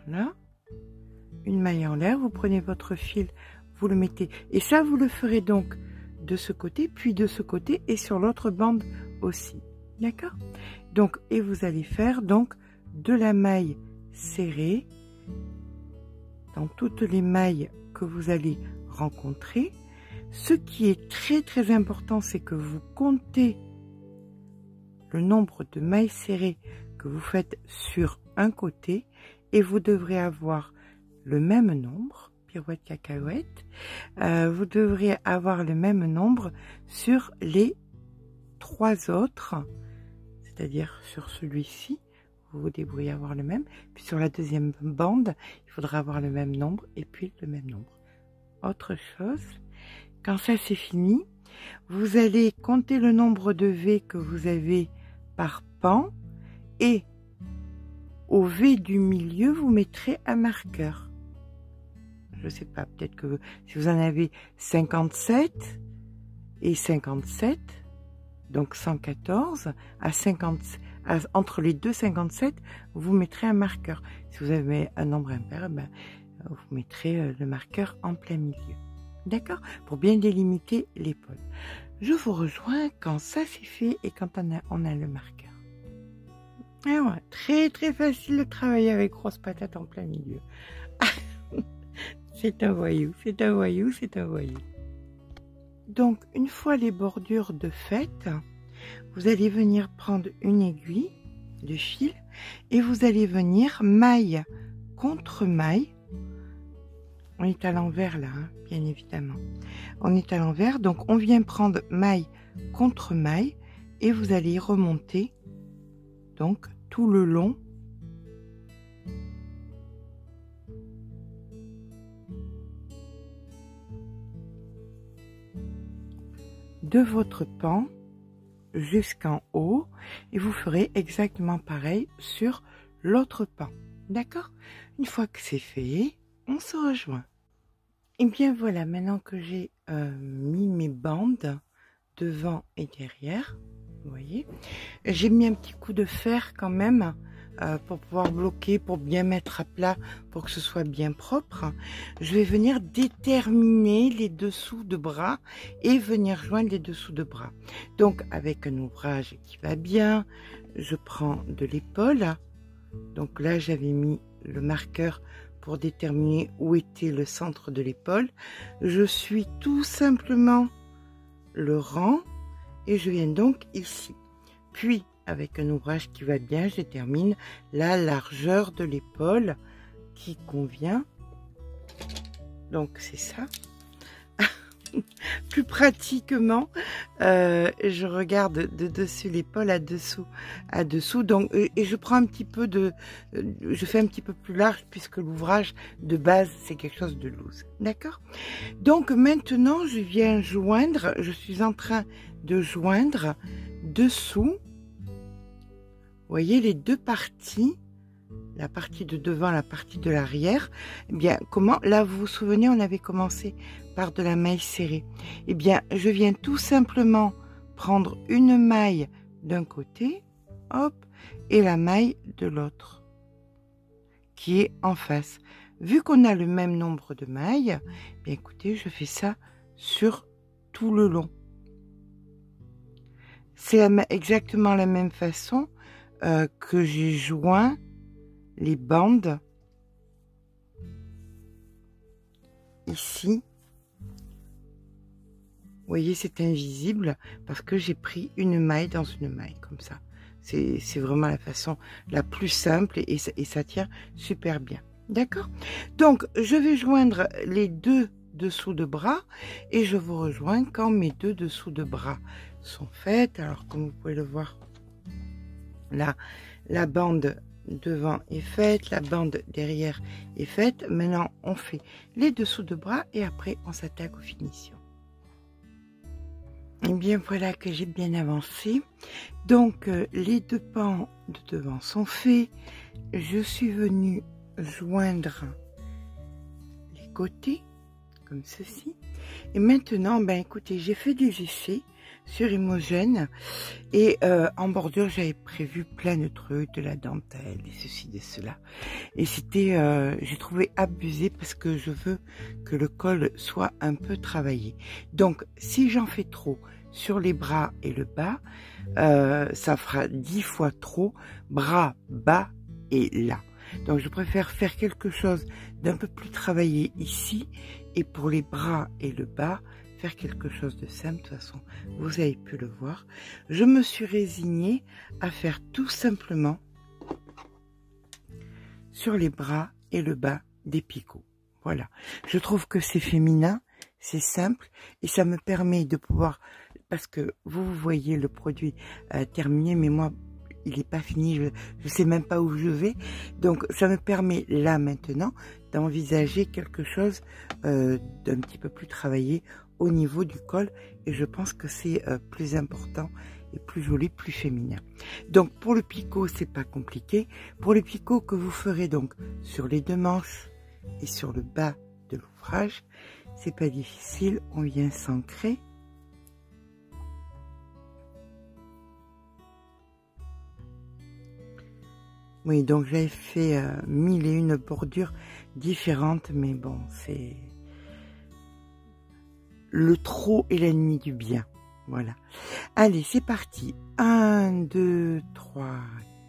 voilà, une maille en l'air, vous prenez votre fil, vous le mettez, et ça vous le ferez donc de ce côté, puis de ce côté, et sur l'autre bande aussi, d'accord? Donc, et vous allez faire donc de la maille serrée dans toutes les mailles que vous allez rencontrer. Ce qui est très très important, c'est que vous comptez le nombre de mailles serrées que vous faites sur un côté et vous devrez avoir le même nombre, pirouette cacahuète, vous devrez avoir le même nombre sur les 3 autres, c'est-à-dire sur celui-ci, vous vous débrouillez à avoir le même, puis sur la deuxième bande, il faudra avoir le même nombre et puis le même nombre. Autre chose, quand ça c'est fini, vous allez compter le nombre de V que vous avez par pan et au V du milieu, vous mettrez un marqueur. Je sais pas, peut-être que si vous en avez 57 et 57, donc 114, entre les deux 57, vous mettrez un marqueur. Si vous avez un nombre impair, ben, vous mettrez le marqueur en plein milieu. D'accord? Pour bien délimiter l'épaule. Je vous rejoins quand ça c'est fait et quand on a le marqueur. Et ouais, très très facile de travailler avec grosse patate en plein milieu. C'est un voyou, c'est un voyou, c'est un voyou. Donc, une fois les bordures de faites, vous allez venir prendre une aiguille de fil et vous allez venir maille contre maille. On est à l'envers là, hein, bien évidemment. On est à l'envers, donc on vient prendre maille contre maille et vous allez remonter donc tout le long de votre pan jusqu'en haut et vous ferez exactement pareil sur l'autre pan. D'accord? Une fois que c'est fait, on se rejoint. Et bien voilà, maintenant que j'ai mis mes bandes devant et derrière, vous voyez, j'ai mis un petit coup de fer quand même pour pouvoir bloquer, pour bien mettre à plat, pour que ce soit bien propre. Je vais venir déterminer les dessous de bras et venir joindre les dessous de bras. Donc avec un ouvrage qui va bien, je prends de l'épaule. Donc là j'avais mis le marqueur pour déterminer où était le centre de l'épaule. Je suis tout simplement le rang et je viens donc ici. Puis avec un ouvrage qui va bien, je détermine la largeur de l'épaule qui convient. Donc c'est ça. Plus pratiquement, je regarde de dessus l'épaule à dessous, donc et je prends un petit peu je fais un petit peu plus large puisque l'ouvrage de base c'est quelque chose de loose, d'accord. Donc maintenant je viens joindre, je suis en train de joindre dessous, vous voyez les deux parties, la partie de devant, la partie de l'arrière. Eh bien, comment, là vous vous souvenez, on avait commencé par de la maille serrée. Eh bien, je viens tout simplement prendre une maille d'un côté, hop, et la maille de l'autre, qui est en face. Vu qu'on a le même nombre de mailles, bien écoutez, je fais ça sur tout le long. C'est exactement la même façon que j'ai joint les bandes ici. Vous voyez, c'est invisible parce que j'ai pris une maille dans une maille comme ça. C'est vraiment la façon la plus simple et ça tient super bien. D'accord? Donc, je vais joindre les deux dessous de bras et je vous rejoins quand mes deux dessous de bras sont faites. Alors, comme vous pouvez le voir, là, la bande devant est faite, la bande derrière est faite. Maintenant, on fait les dessous de bras et après, on s'attaque aux finitions. Et bien, voilà que j'ai bien avancé. Donc, les deux pans de devant sont faits. Je suis venue joindre les côtés, comme ceci. Et maintenant, ben écoutez, j'ai fait des essais sur Imogen. Et en bordure, j'avais prévu plein de trucs, de la dentelle, et ceci, de cela. Et c'était, j'ai trouvé abusé parce que je veux que le col soit un peu travaillé. Donc, si j'en fais trop sur les bras et le bas, ça fera 10 fois trop, bras, bas et là. Donc, je préfère faire quelque chose d'un peu plus travaillé ici, et pour les bras et le bas, faire quelque chose de simple. De toute façon, vous avez pu le voir. Je me suis résignée à faire tout simplement sur les bras et le bas des picots. Voilà. Je trouve que c'est féminin, c'est simple, et ça me permet de pouvoir, parce que vous voyez le produit terminé, mais moi, il n'est pas fini, je ne sais même pas où je vais. Donc, ça me permet là, maintenant, d'envisager quelque chose d'un petit peu plus travaillé au niveau du col. Et je pense que c'est plus important et plus joli, plus féminin. Donc, pour le picot, c'est pas compliqué. Pour le picot que vous ferez donc sur les deux manches et sur le bas de l'ouvrage, c'est pas difficile. On vient s'ancrer. Oui, donc j'avais fait 1001 bordures différentes, mais bon, c'est le trop est l'ennemi du bien. Voilà. Allez, c'est parti. 1, 2, 3,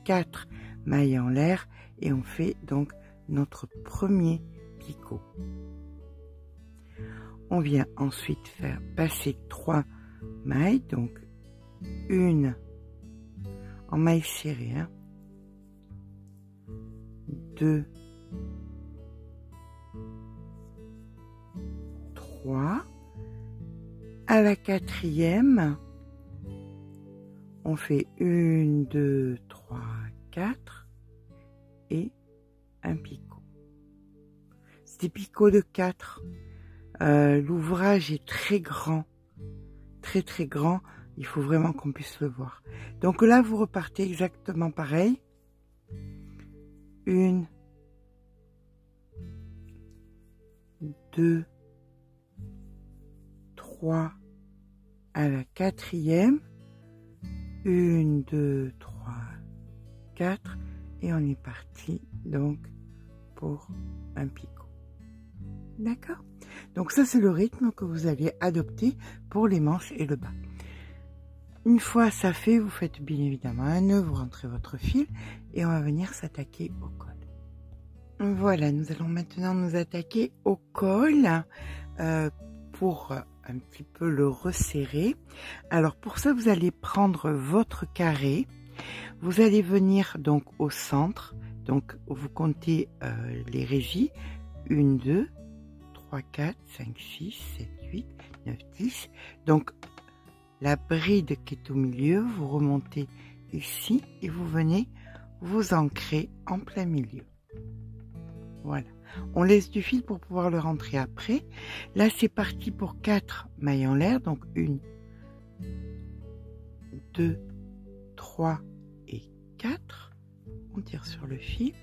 4 mailles en l'air et on fait donc notre premier picot. On vient ensuite faire passer 3 mailles, donc une en maille serrée, hein. 2, 3. À la quatrième, on fait 1, 2, 3, 4 et un picot. C'est des picots de 4. L'ouvrage est très grand, très grand. Il faut vraiment qu'on puisse le voir. Donc là, vous repartez exactement pareil. 1, 2, 3 à la quatrième. 1, 2, 3, 4 et on est parti donc pour un picot. D'accord? Donc ça, c'est le rythme que vous allez adopter pour les manches et le bas. Une fois ça fait, vous faites bien évidemment un nœud, vous rentrez votre fil et on va venir s'attaquer au col. Voilà, nous allons maintenant nous attaquer au col pour un petit peu le resserrer. Alors pour ça, vous allez prendre votre carré, vous allez venir donc au centre, donc vous comptez les régies, 1, 2, 3, 4, 5, 6, 7, 8, 9, 10, donc la bride qui est au milieu, vous remontez ici et vous venez vous ancrer en plein milieu. Voilà. On laisse du fil pour pouvoir le rentrer après. Là, c'est parti pour 4 mailles en l'air. Donc 1, 2, 3 et 4. On tire sur le fil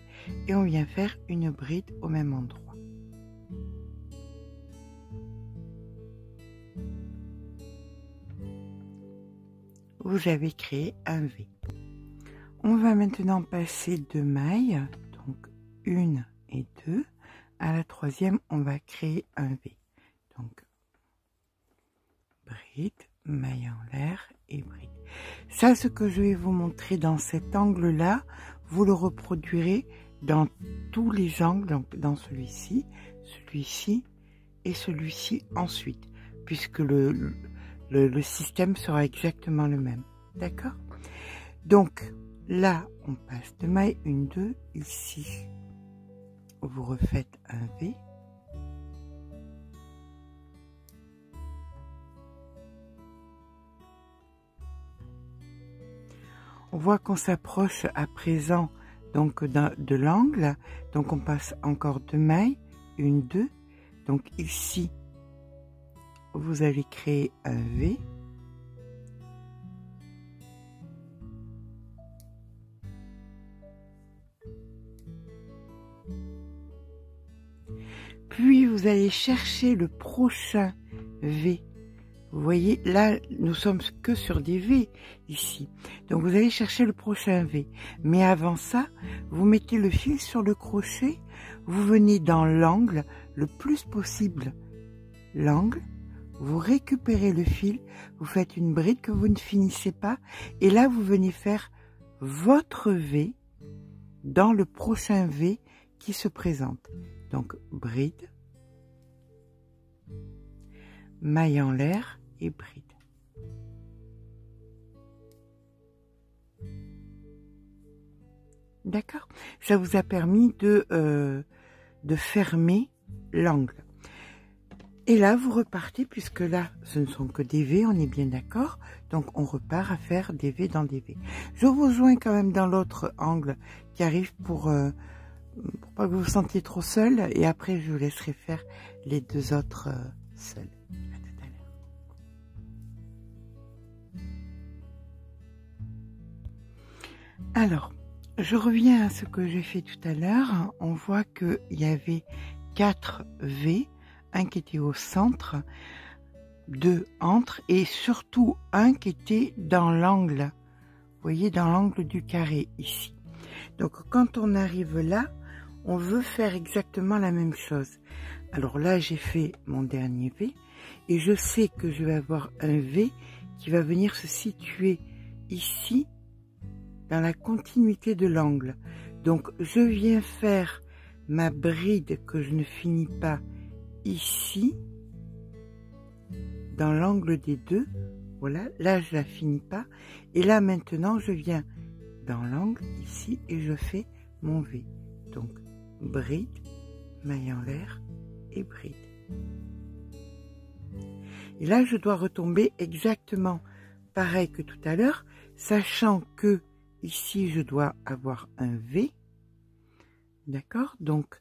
et on vient faire une bride au même endroit. vous avez créé un V. On va maintenant passer 2 mailles, donc 1 et 2. À la troisième, on va créer un V. Donc, bride, maille en l'air et bride. Ça, ce que je vais vous montrer dans cet angle-là, vous le reproduirez dans tous les angles, donc dans celui-ci, celui-ci et celui-ci ensuite, puisque le système sera exactement le même. D'accord? Donc, là, on passe 2 mailles, 1, 2, ici, vous refaites un V. On voit qu'on s'approche à présent donc de l'angle, donc on passe encore 2 mailles, 1, 2, donc ici, vous allez créer un V. Puis vous allez chercher le prochain V. Vous voyez, là, nous sommes que sur des V ici. Donc vous allez chercher le prochain V. Mais avant ça, vous mettez le fil sur le crochet, vous venez dans l'angle le plus possible. L'angle, vous récupérez le fil, vous faites une bride que vous ne finissez pas, et là vous venez faire votre V dans le prochain V qui se présente. Donc bride, maille en l'air et bride. D'accord? Ça vous a permis de fermer l'angle. Et là, vous repartez, puisque là, ce ne sont que des V, on est bien d'accord. Donc, on repart à faire des V dans des V. Je vous joins quand même dans l'autre angle qui arrive pour pas que vous vous sentiez trop seul. Et après, je vous laisserai faire les 2 autres seuls. À tout à l'heure. Alors, je reviens à ce que j'ai fait tout à l'heure. On voit qu'il y avait 4 V. Un qui était au centre, 2 entre et surtout un qui était dans l'angle. Vous voyez, dans l'angle du carré ici. Donc quand on arrive là, on veut faire exactement la même chose. Alors là, j'ai fait mon dernier V et je sais que je vais avoir un V qui va venir se situer ici dans la continuité de l'angle. Donc je viens faire ma bride que je ne finis pas ici, dans l'angle des 2, voilà, là je la finis pas, et là maintenant je viens dans l'angle ici et je fais mon V. Donc bride, maille en l'air et bride. Et là je dois retomber exactement pareil que tout à l'heure, sachant que ici je dois avoir un V, d'accord? Donc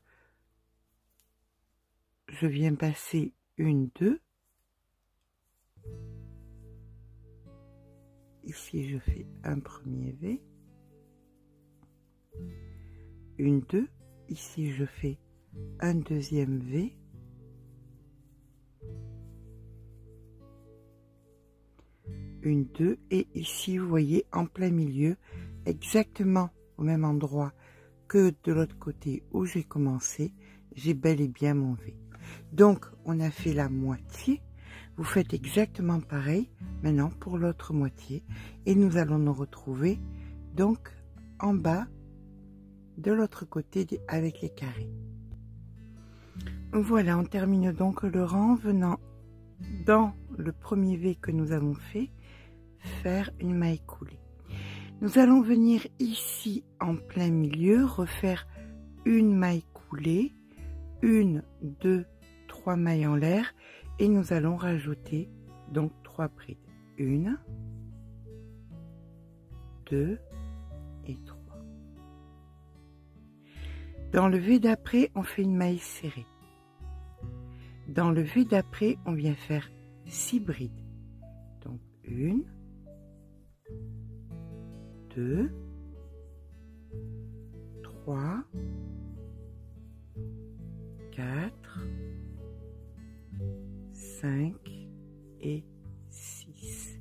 je viens passer 1, 2. Ici, je fais un premier V. 1, 2. Ici, je fais un deuxième V. 1, 2. Et ici, vous voyez, en plein milieu, exactement au même endroit que de l'autre côté où j'ai commencé, j'ai bel et bien mon V. Donc, on a fait la moitié. Vous faites exactement pareil maintenant pour l'autre moitié. Et nous allons nous retrouver donc en bas de l'autre côté avec les carrés. Voilà, on termine donc le rang venant dans le premier V que nous avons fait, faire une maille coulée. Nous allons venir ici en plein milieu, refaire une maille coulée, 1, 2, 3 mailles en l'air et nous allons rajouter donc 3 brides. 1, 2 et 3. Dans le V d'après, on fait une maille serrée. Dans le V d'après, on vient faire 6 brides. Donc 1, 2, 3, 4, 5 et 6.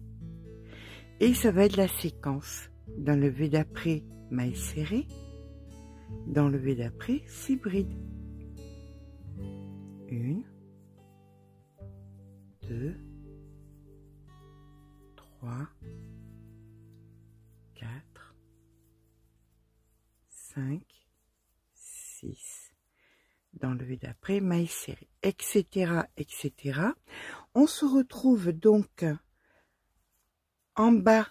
Et ça va être la séquence. Dans le V d'après, maille serrée. Dans le V d'après, 6 brides. 1, 2, 3, 4, 5, 6. Dans le V d'après, maille serrée, etc., etc. On se retrouve donc en bas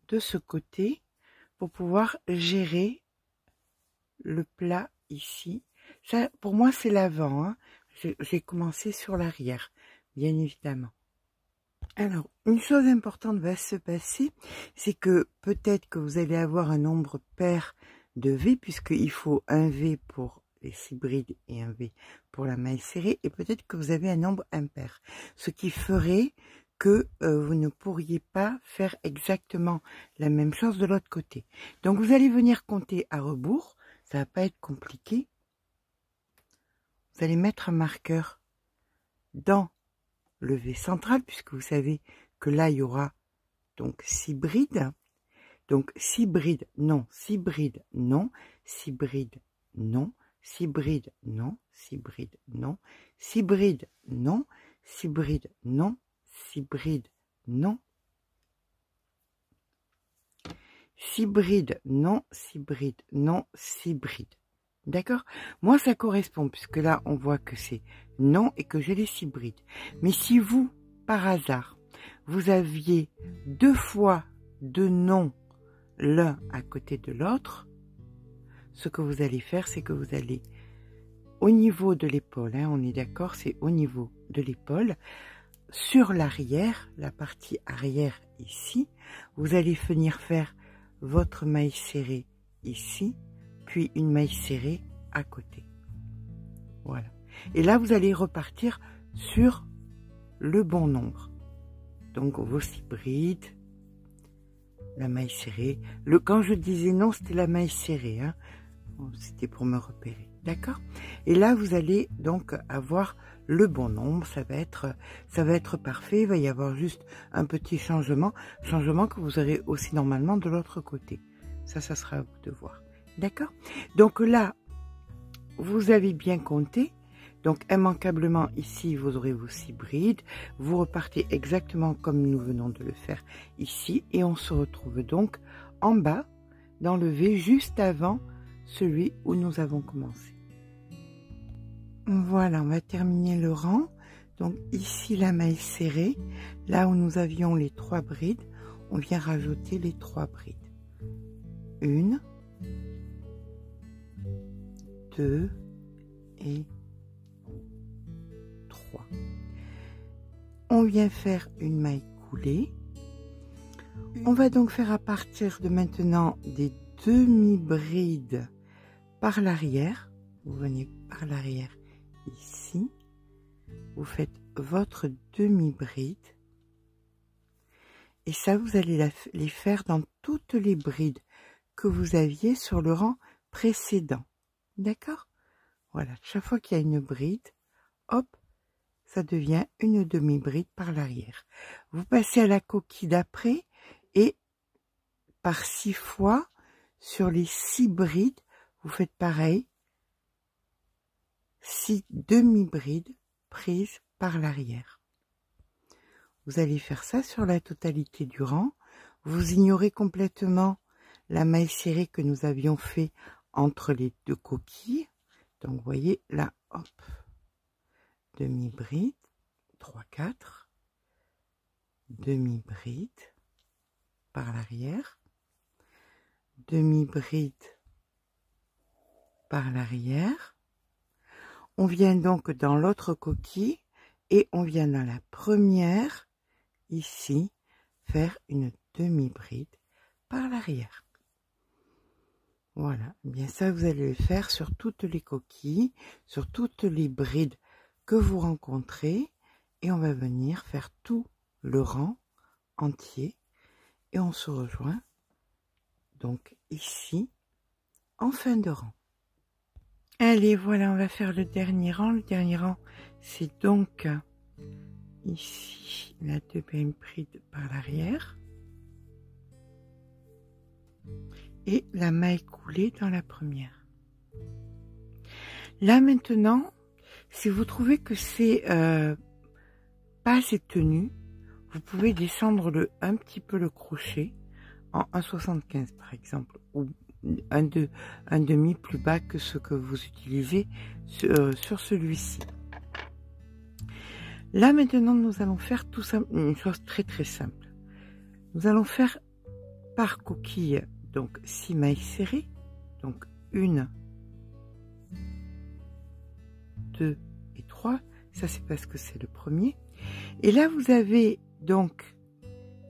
de ce côté pour pouvoir gérer le plat ici. Ça, pour moi, c'est l'avant. Hein. J'ai commencé sur l'arrière, bien évidemment. Alors, une chose importante va se passer, c'est que peut-être que vous allez avoir un nombre pair de V, puisqu'il faut un V pour les 6 brides et un V pour la maille serrée, et peut-être que vous avez un nombre impair, ce qui ferait que vous ne pourriez pas faire exactement la même chose de l'autre côté. Donc vous allez venir compter à rebours, ça va pas être compliqué. Vous allez mettre un marqueur dans le V central, puisque vous savez que là il y aura donc 6 brides. Donc 6 brides, non, 6 brides, non, 6 brides, non, 6 brides, non, 6 brides, non, 6 brides, non, 6 brides, non, 6 brides, non, 6 brides, non, 6 brides, non, 6 brides. D'accord? Moi, ça correspond, puisque là, on voit que c'est non et que j'ai les 6 brides. Mais si vous, par hasard, vous aviez 2 fois de non l'un à côté de l'autre, ce que vous allez faire, c'est que vous allez au niveau de l'épaule, hein, on est d'accord, c'est au niveau de l'épaule, sur l'arrière, la partie arrière ici, vous allez venir faire votre maille serrée ici, puis une maille serrée à côté. Voilà. Et là, vous allez repartir sur le bon nombre. Donc, vos 6 brides, la maille serrée. Quand je disais non, c'était la maille serrée. Hein. C'était pour me repérer. D'accord? Et là, vous allez donc avoir le bon nombre. Ça va être parfait. Il va y avoir juste un petit changement que vous aurez aussi normalement de l'autre côté. Ça sera à vous de voir. D'accord? Donc là, vous avez bien compté. Donc immanquablement ici, vous aurez vos 6 brides. Vous repartez exactement comme nous venons de le faire ici. Et on se retrouve donc en bas, dans le V, juste avant celui où nous avons commencé. Voilà, on va terminer le rang. Donc ici, la maille serrée. Là où nous avions les 3 brides, on vient rajouter les 3 brides. 1, 2 et 3. On vient faire une maille coulée. On va donc faire à partir de maintenant des demi-brides par l'arrière. Vous venez par l'arrière ici. Vous faites votre demi-bride. Et ça, vous allez les faire dans toutes les brides que vous aviez sur le rang précédent. D'accord? Voilà, chaque fois qu'il y a une bride, hop, ça devient une demi-bride par l'arrière. Vous passez à la coquille d'après et par 6 fois, sur les 6 brides, vous faites pareil, 6 demi-brides prises par l'arrière. Vous allez faire ça sur la totalité du rang. Vous ignorez complètement la maille serrée que nous avions fait entre les 2 coquilles. Donc, vous voyez, là, hop, demi-bride, 3, 4, demi-bride par l'arrière, demi-bride par l'arrière. On vient donc dans l'autre coquille et on vient dans la première, ici, faire une demi-bride par l'arrière. Voilà, bien ça vous allez le faire sur toutes les coquilles, sur toutes les brides que vous rencontrez et on va venir faire tout le rang entier et on se rejoint donc ici en fin de rang. Allez, voilà, on va faire le dernier rang. Le dernier rang, c'est donc ici la demi-bride par l'arrière. et la maille coulée dans la première. Là maintenant, si vous trouvez que c'est pas assez tenu, vous pouvez descendre un petit peu le crochet en 1,75 par exemple, ou un demi plus bas que ce que vous utilisez sur celui-ci. Là maintenant, nous allons faire tout simple, une chose très très simple. Nous allons faire par coquille donc 6 mailles serrées, donc 1, 2 et 3, ça c'est parce que c'est le premier. Et là vous avez donc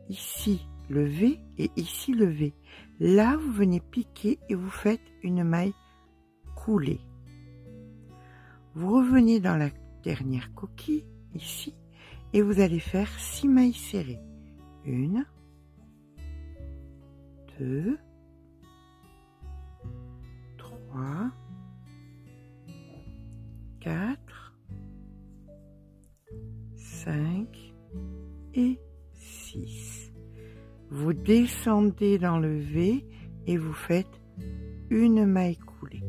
ici le V et ici le V. Là vous venez piquer et vous faites une maille coulée. Vous revenez dans la dernière coquille ici et vous allez faire 6 mailles serrées. 1, 2, 3, 4, 5 et 6. Vous descendez dans le V et vous faites une maille coulée.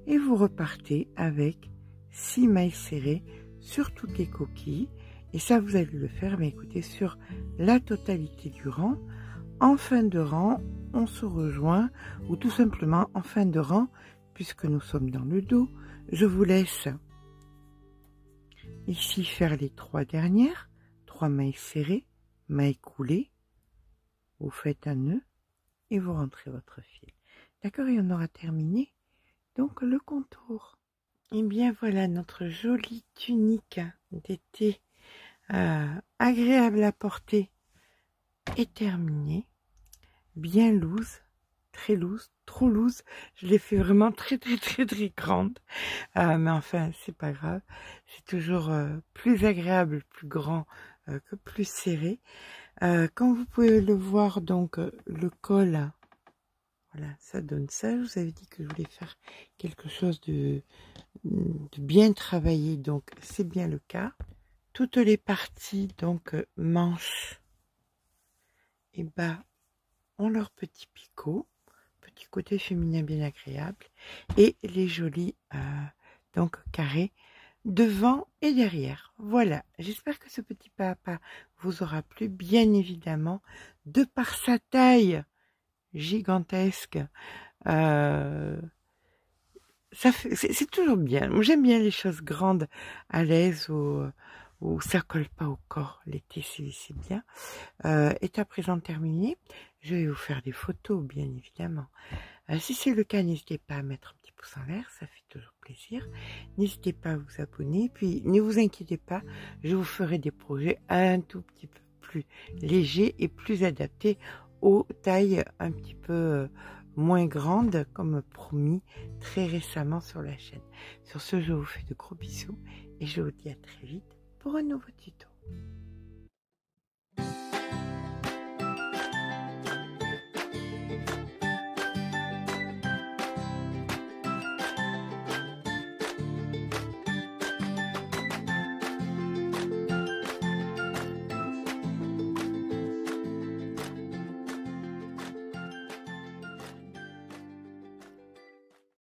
Et vous repartez avec 6 mailles serrées sur toutes les coquilles. Et ça, vous allez le faire, mais écoutez, sur la totalité du rang. En fin de rang, on se rejoint, ou tout simplement en fin de rang, puisque nous sommes dans le dos, je vous laisse ici faire les 3 dernières, 3 mailles serrées, mailles coulées, vous faites un nœud et vous rentrez votre fil. D'accord, et on aura terminé donc le contour. Et bien voilà, notre jolie tunique d'été agréable à porter est terminée. Bien loose, très loose, trop loose. Je l'ai fait vraiment très grande. Mais enfin, c'est pas grave. C'est toujours plus agréable, plus grand que plus serré. Comme vous pouvez le voir, donc le col, voilà, ça donne ça. Je vous avais dit que je voulais faire quelque chose de bien travaillé, donc c'est bien le cas. Toutes les parties, donc manches et bas, ont leur petit picot, petit côté féminin bien agréable, et les jolis donc carrés devant et derrière. Voilà, j'espère que ce petit pas à pas vous aura plu, bien évidemment, de par sa taille gigantesque. C'est toujours bien. J'aime bien les choses grandes, à l'aise, où ça colle pas au corps. L'été, c'est bien. Est à présent terminé. Je vais vous faire des photos, bien évidemment. Si c'est le cas, n'hésitez pas à mettre un petit pouce en l'air, ça fait toujours plaisir. N'hésitez pas à vous abonner. Puis, ne vous inquiétez pas, je vous ferai des projets un tout petit peu plus légers et plus adaptés aux tailles un petit peu moins grandes, comme promis très récemment sur la chaîne. Sur ce, je vous fais de gros bisous et je vous dis à très vite pour un nouveau tuto.